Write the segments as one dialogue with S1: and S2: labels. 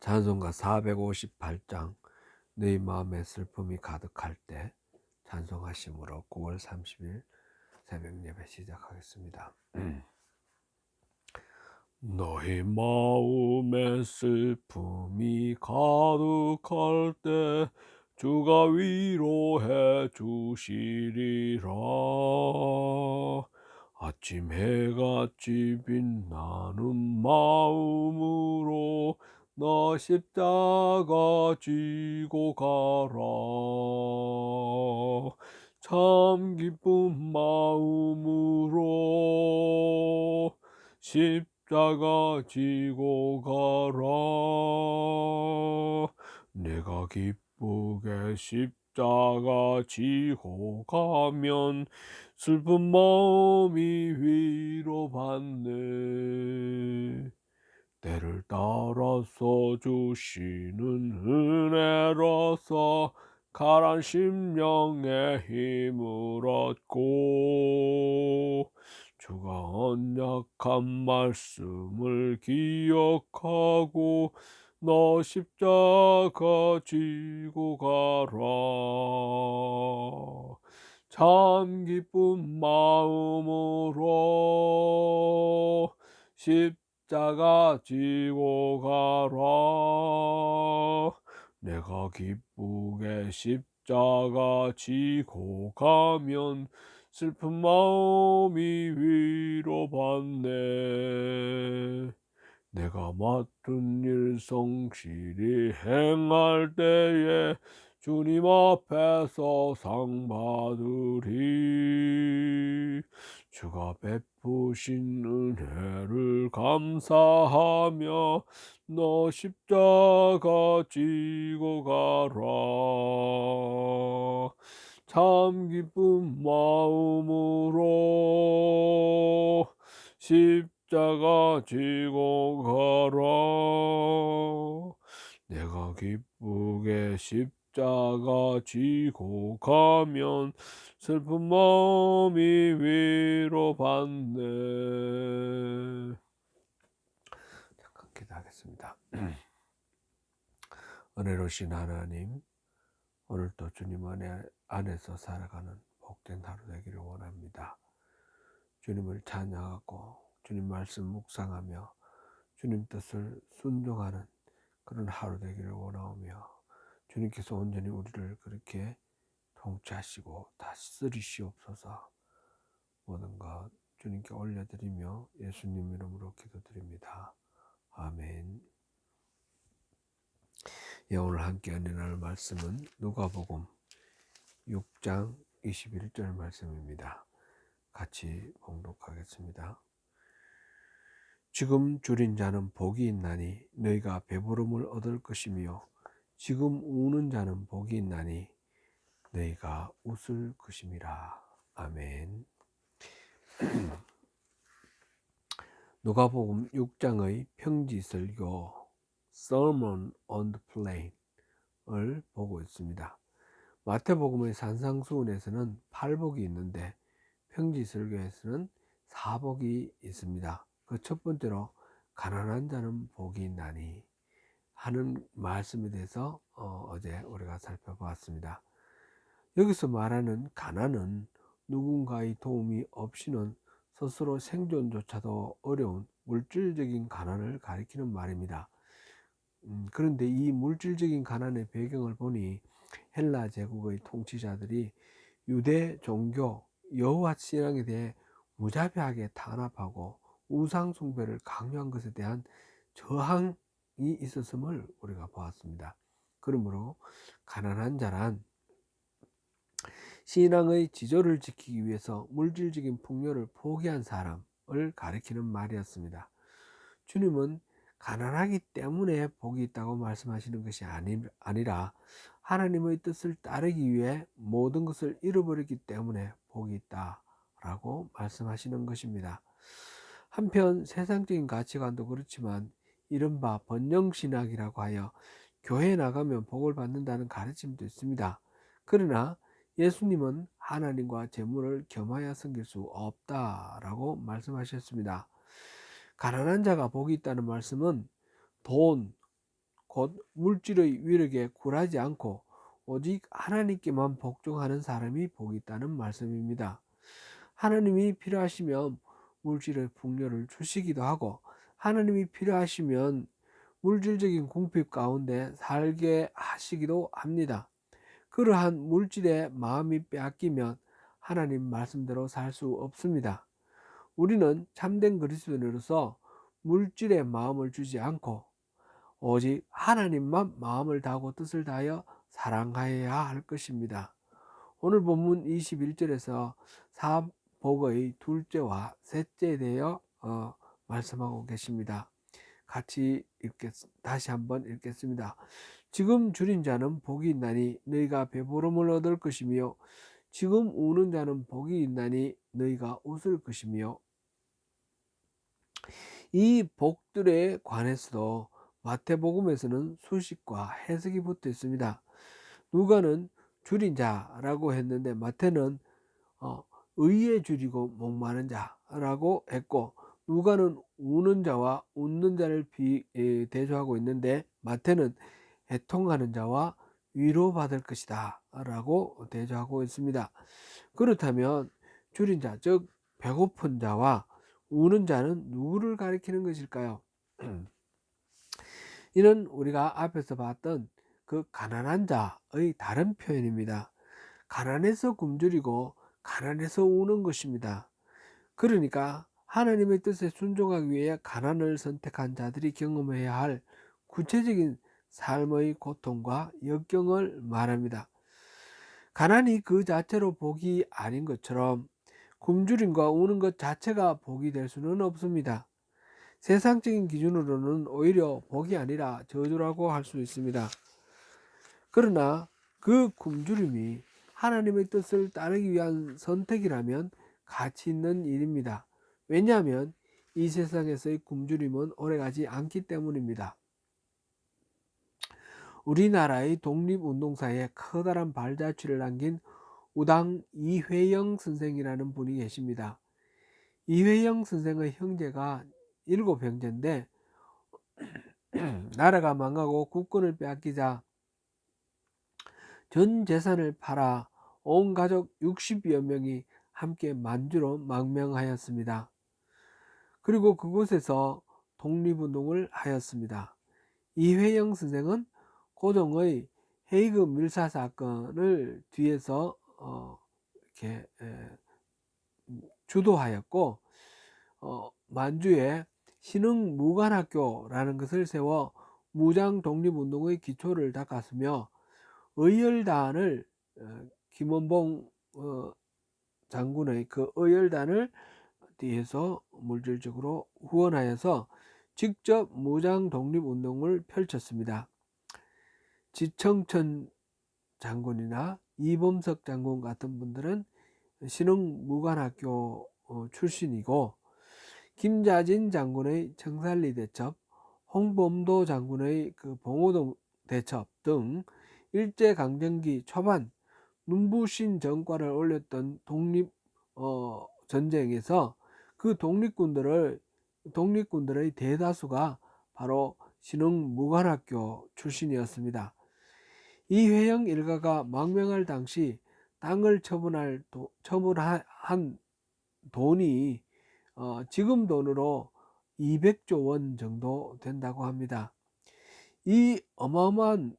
S1: 찬송가 458장 네 마음에 슬픔이 가득할 때 찬송하심으로 9월 30일 새벽 예배 시작하겠습니다. 너희 마음에 슬픔이 가득할 때 주가 위로해 주시리라. 아침 해같이 빛나는 마음으로 너 십자가 지고 가라. 참 기쁜 마음으로 십자가 지고 가라. 내가 기쁘게 십자가 지고 가면 슬픈 마음이 위로받네. 때를 따라서 주시는 은혜라서 가란 심령에 힘을 얻고 주가 언약한 말씀을 기억하고 너 십자가 지고 가라. 참 기쁜 마음으로 십자가 지고 가라. 내가 기쁘게 십자가 지고 가면 슬픈 마음이 위로받네. 내가 맡은 일 성실히 행할 때에 주님 앞에서 상 받으리. 주가 베푸신 은혜를 감사하며 너 십자가 지고 가라. 참 기쁜 마음으로 십자가 지고 가라. 내가 기쁘게 십자가 지고 가면 슬픈 마음이 위로받네. 잠깐 기도하겠습니다. 은혜로우신 하나님, 오늘도 주님 안에서 살아가는 복된 하루 되기를 원합니다. 주님을 찬양하고 주님 말씀 묵상하며 주님 뜻을 순종하는 그런 하루 되기를 원하오며, 주님께서 온전히 우리를 그렇게 통치하시고 다스리시옵소서. 모든 것 주님께 올려드리며 예수님 이름으로 기도드립니다. 아멘. 예, 오늘 함께 은혜 나눌 말씀은 누가복음 6장 21절 말씀입니다. 같이 봉독하겠습니다. 지금 줄인 자는 복이 있나니 너희가 배부름을 얻을 것이며 지금 우는 자는 복이 있나니 너희가 웃을 것임이라. 아멘. 누가복음 6장의 평지설교 Sermon on the Plain을 보고 있습니다. 마태복음의 산상수훈에서는 8복이 있는데 평지설교에서는 4복이 있습니다. 그 첫 번째로 가난한 자는 복이 있나니 하는 말씀에 대해서 어제 우리가 살펴보았습니다. 여기서 말하는 가난은 누군가의 도움이 없이는 스스로 생존조차도 어려운 물질적인 가난을 가리키는 말입니다. 그런데 이 물질적인 가난의 배경을 보니 헬라 제국의 통치자들이 유대 종교 여호와 신앙에 대해 무자비하게 탄압하고 우상 숭배를 강요한 것에 대한 저항이 있었음을 우리가 보았습니다. 그러므로 가난한 자란 신앙의 지조를 지키기 위해서 물질적인 풍요를 포기한 사람을 가리키는 말이었습니다. 주님은 가난하기 때문에 복이 있다고 말씀하시는 것이 아니라 하나님의 뜻을 따르기 위해 모든 것을 잃어버렸기 때문에 복이 있다라고 말씀하시는 것입니다. 한편 세상적인 가치관도 그렇지만 이른바 번영신학이라고 하여 교회에 나가면 복을 받는다는 가르침도 있습니다. 그러나 예수님은 하나님과 재물을 겸하여 섬길 수 없다라고 말씀하셨습니다. 가난한 자가 복이 있다는 말씀은 돈, 곧 물질의 위력에 굴하지 않고 오직 하나님께만 복종하는 사람이 복이 있다는 말씀입니다. 하나님이 필요하시면 물질의 풍요를 주시기도 하고, 하나님이 필요하시면 물질적인 궁핍 가운데 살게 하시기도 합니다. 그러한 물질의 마음이 빼앗기면 하나님 말씀대로 살 수 없습니다. 우리는 참된 그리스도인으로서 물질의 마음을 주지 않고 오직 하나님만 마음을 다하고 뜻을 다하여 사랑하여야 할 것입니다. 오늘 본문 21절에서 사복의 둘째와 셋째에 대하여 말씀하고 계십니다. 같이 다시 한번 읽겠습니다. 지금 줄인 자는 복이 있나니 너희가 배부름을 얻을 것이며, 지금 우는 자는 복이 있나니 너희가 웃을 것이며. 이 복들에 관해서도 마태복음에서는 수식과 해석이 붙어 있습니다. 누가는 줄인 자라고 했는데 마태는 의에 줄이고 목마른 자라고 했고, 누가는 우는 자와 웃는 자를 대조하고 있는데 마태는 애통하는 자와 위로받을 것이다 라고 대조하고 있습니다. 그렇다면 줄인 자, 즉 배고픈 자와 우는 자는 누구를 가리키는 것일까요? 이는 우리가 앞에서 봤던 그 가난한 자의 다른 표현입니다. 가난해서 굶주리고 가난해서 우는 것입니다. 그러니까 하나님의 뜻에 순종하기 위해 가난을 선택한 자들이 경험해야 할 구체적인 삶의 고통과 역경을 말합니다. 가난이 그 자체로 복이 아닌 것처럼 굶주림과 우는 것 자체가 복이 될 수는 없습니다. 세상적인 기준으로는 오히려 복이 아니라 저주라고 할 수 있습니다. 그러나 그 굶주림이 하나님의 뜻을 따르기 위한 선택이라면 가치 있는 일입니다. 왜냐하면 이 세상에서의 굶주림은 오래가지 않기 때문입니다. 우리나라의 독립운동사에 커다란 발자취를 남긴 우당 이회영 선생이라는 분이 계십니다. 이회영 선생의 형제가 7형제인데 나라가 망하고 국권을 빼앗기자 전 재산을 팔아 온 가족 60여 명이 함께 만주로 망명하였습니다. 그리고 그곳에서 독립운동을 하였습니다. 이회영 선생은 고종의 헤이그 밀사 사건을 뒤에서 이렇게 주도하였고, 만주에 신흥무관학교라는 것을 세워 무장 독립운동의 기초를 닦았으며, 의열단을 김원봉 장군의 그 의열단을 뒤에서 물질적으로 후원하여서 직접 무장 독립운동을 펼쳤습니다. 지청천 장군이나 이범석 장군 같은 분들은 신흥무관학교 출신이고, 김자진 장군의 청산리 대첩, 홍범도 장군의 그 봉오동 대첩 등 일제강점기 초반 눈부신 전과를 올렸던 독립 전쟁에서 그 독립군들의 대다수가 바로 신흥무관학교 출신이었습니다. 이회영 일가가 망명할 당시 땅을 처분한 돈이 지금 돈으로 200조 원 정도 된다고 합니다. 이 어마어마한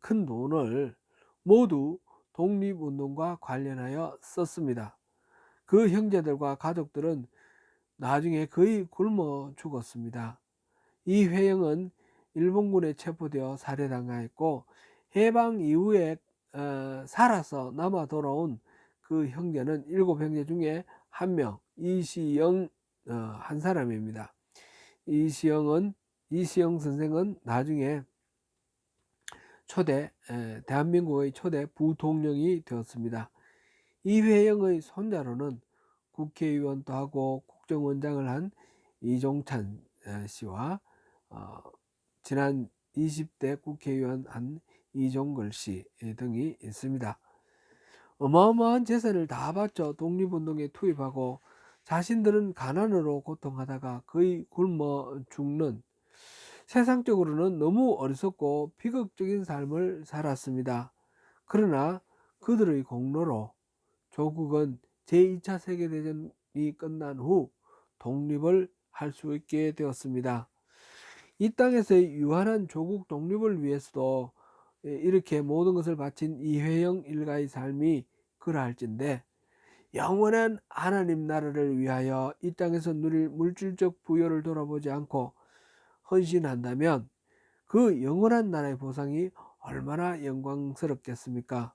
S1: 큰 돈을 모두 독립운동과 관련하여 썼습니다. 그 형제들과 가족들은 나중에 거의 굶어 죽었습니다. 이 회영은 일본군에 체포되어 살해당하였고, 해방 이후에 살아서 남아 돌아온 그 형제는 7형제 중에 한 명, 이시영 한 사람입니다. 이시영 선생은 나중에 대한민국의 초대 부통령이 되었습니다. 이회영의 손자로는 국회의원도 하고 국정원장을 한 이종찬 씨와 지난 20대 국회의원 한 이종걸 씨 등이 있습니다. 어마어마한 재산을 다 바쳐 독립운동에 투입하고 자신들은 가난으로 고통하다가 거의 굶어 죽는 세상적으로는 너무 어리석고 비극적인 삶을 살았습니다. 그러나 그들의 공로로 조국은 제2차 세계대전이 끝난 후 독립을 할 수 있게 되었습니다. 이 땅에서의 유한한 조국 독립을 위해서도 이렇게 모든 것을 바친 이회영 일가의 삶이 그러할진데, 영원한 하나님 나라를 위하여 이 땅에서 누릴 물질적 부여를 돌아보지 않고 헌신한다면 그 영원한 나라의 보상이 얼마나 영광스럽겠습니까?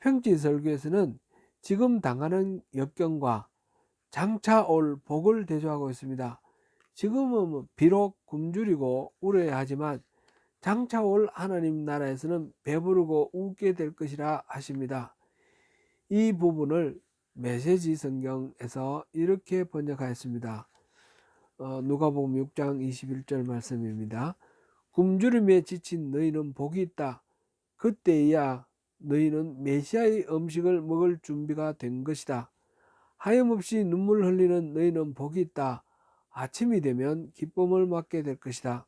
S1: 평지설교에서는 지금 당하는 역경과 장차 올 복을 대조하고 있습니다. 지금은 비록 굶주리고 울어야 하지만 장차 올 하나님 나라에서는 배부르고 웃게 될 것이라 하십니다. 이 부분을 메시지 성경에서 이렇게 번역하였습니다. 누가복음 6장 21절 말씀입니다. 굶주림에 지친 너희는 복이 있다. 그때야 너희는 메시아의 음식을 먹을 준비가 된 것이다. 하염없이 눈물 흘리는 너희는 복이 있다. 아침이 되면 기쁨을 맞게 될 것이다.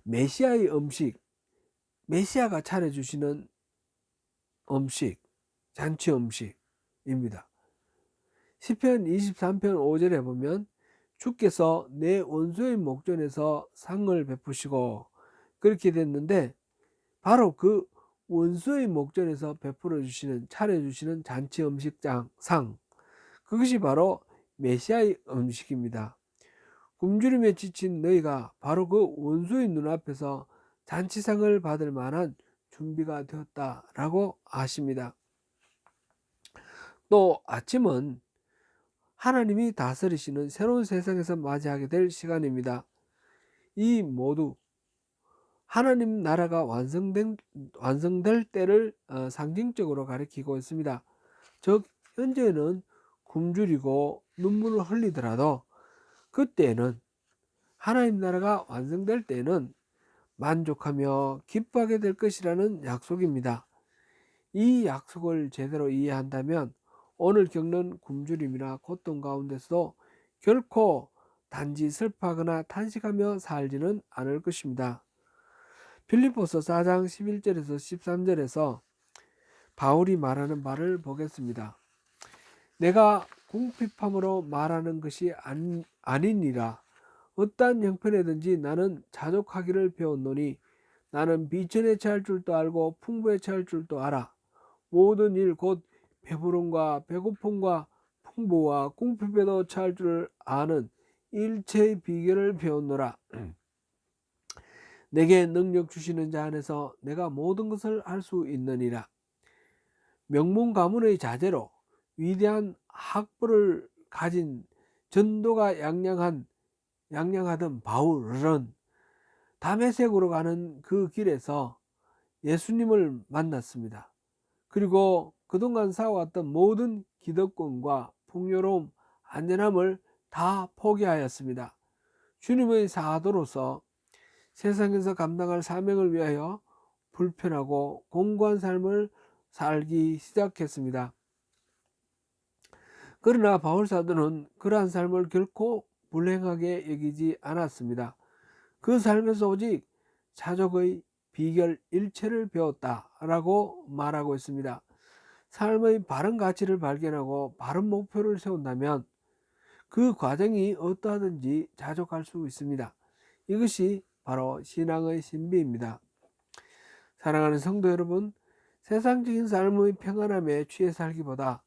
S1: 메시아의 음식, 메시아가 차려주시는 음식, 잔치 음식입니다. 시편 23편 5절에 보면 주께서 내 원수의 목전에서 상을 베푸시고, 그렇게 됐는데 바로 그 원수의 목전에서 베풀어 주시는, 차려주시는 잔치 음식상, 그것이 바로 메시아의 음식입니다. 굶주림에 지친 너희가 바로 그 원수의 눈앞에서 잔치상을 받을 만한 준비가 되었다라고 하십니다. 또 아침은 하나님이 다스리시는 새로운 세상에서 맞이하게 될 시간입니다. 이 모두 하나님 나라가 완성될 때를 상징적으로 가리키고 있습니다. 즉 현재는 굶주리고 눈물을 흘리더라도 그때는, 하나님 나라가 완성될 때는 만족하며 기뻐하게 될 것이라는 약속입니다. 이 약속을 제대로 이해한다면 오늘 겪는 굶주림이나 고통 가운데서도 결코 단지 슬퍼하거나 탄식하며 살지는 않을 것입니다. 빌립보서 4장 11절에서 13절에서 바울이 말하는 바를 보겠습니다. 내가 궁핍함으로 말하는 것이 아니니라. 어떠한 형편에든지 나는 자족하기를 배웠노니 나는 비천에 처할 줄도 알고 풍부에 처할 줄도 알아. 모든 일 곧 배부름과 배고픔과 풍부와 궁핍에도 처할 줄 아는 일체의 비결을 배웠노라. 내게 능력 주시는 자 안에서 내가 모든 것을 할 수 있느니라. 명문 가문의 자제로 위대한 학벌을 가진 전도가 양양하던 바울은 다메섹으로 가는 그 길에서 예수님을 만났습니다. 그리고 그동안 쌓아왔던 모든 기득권과 풍요로움, 안전함을 다 포기하였습니다. 주님의 사도로서 세상에서 감당할 사명을 위하여 불편하고 공고한 삶을 살기 시작했습니다. 그러나 바울 사도는 그러한 삶을 결코 불행하게 여기지 않았습니다. 그 삶에서 오직 자족의 비결 일체를 배웠다라고 말하고 있습니다. 삶의 바른 가치를 발견하고 바른 목표를 세운다면 그 과정이 어떠하든지 자족할 수 있습니다. 이것이 바로 신앙의 신비입니다. 사랑하는 성도 여러분, 세상적인 삶의 평안함에 취해 살기보다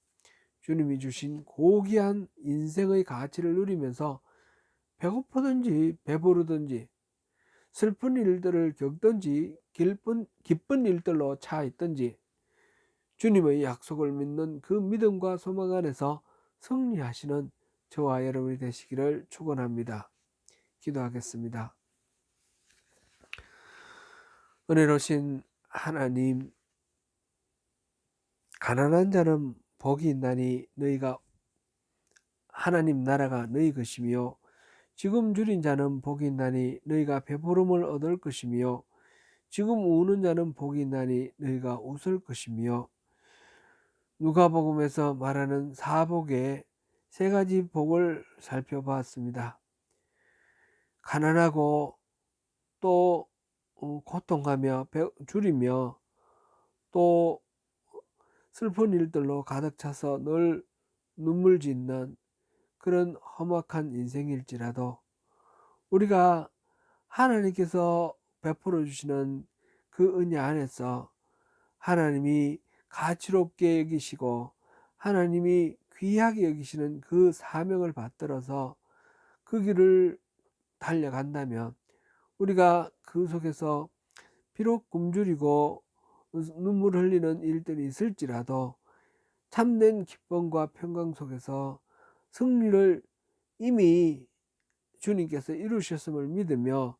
S1: 주님이 주신 고귀한 인생의 가치를 누리면서 배고프든지 배부르든지 슬픈 일들을 겪든지 기쁜 일들로 차 있든지 주님의 약속을 믿는 그 믿음과 소망 안에서 승리하시는 저와 여러분이 되시기를 축원합니다. 기도하겠습니다. 은혜로우신 하나님, 가난한 자는 복이 있나니 너희가 하나님 나라가 너희 것이며, 지금 줄인 자는 복이 있나니 너희가 배부름을 얻을 것이며, 지금 우는 자는 복이 있나니 너희가 웃을 것이며. 누가복음에서 말하는 사복의 세 가지 복을 살펴보았습니다. 가난하고 또 고통하며 줄이며 또 슬픈 일들로 가득 차서 늘 눈물 짓는 그런 험악한 인생일지라도 우리가 하나님께서 베풀어 주시는 그 은혜 안에서 하나님이 가치롭게 여기시고 하나님이 귀하게 여기시는 그 사명을 받들어서 그 길을 달려간다면 우리가 그 속에서 비록 굶주리고 눈물 흘리는 일들이 있을지라도 참된 기쁨과 평강 속에서 승리를 이미 주님께서 이루셨음을 믿으며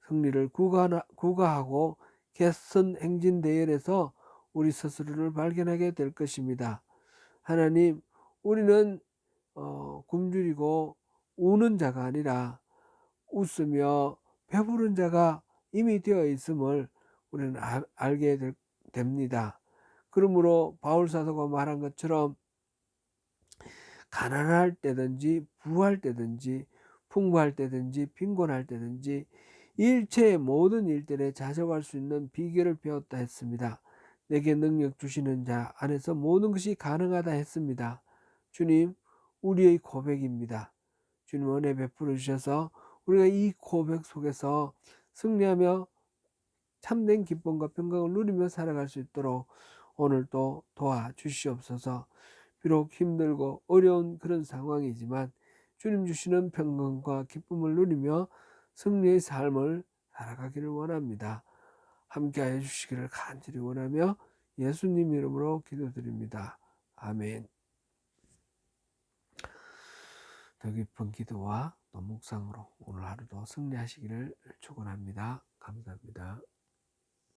S1: 승리를 구가하고 개선 행진 대열에서 우리 스스로를 발견하게 될 것입니다. 하나님, 우리는 굶주리고 우는 자가 아니라 웃으며 배부른 자가 이미 되어 있음을 우리는 알게 됩니다. 그러므로 바울 사도가 말한 것처럼 가난할 때든지 부할 때든지 풍부할 때든지 빈곤할 때든지 일체의 모든 일들에 자족할 수 있는 비결을 배웠다 했습니다. 내게 능력 주시는 자 안에서 모든 것이 가능하다 했습니다. 주님, 우리의 고백입니다. 주님 은혜 베풀어 주셔서 우리가 이 고백 속에서 승리하며 참된 기쁨과 평강을 누리며 살아갈 수 있도록 오늘도 도와주시옵소서. 비록 힘들고 어려운 그런 상황이지만 주님 주시는 평강과 기쁨을 누리며 승리의 삶을 살아가기를 원합니다. 함께하여 주시기를 간절히 원하며 예수님 이름으로 기도드립니다. 아멘. 더 깊은 기도와 또 묵상으로 오늘 하루도 승리하시기를 축원합니다.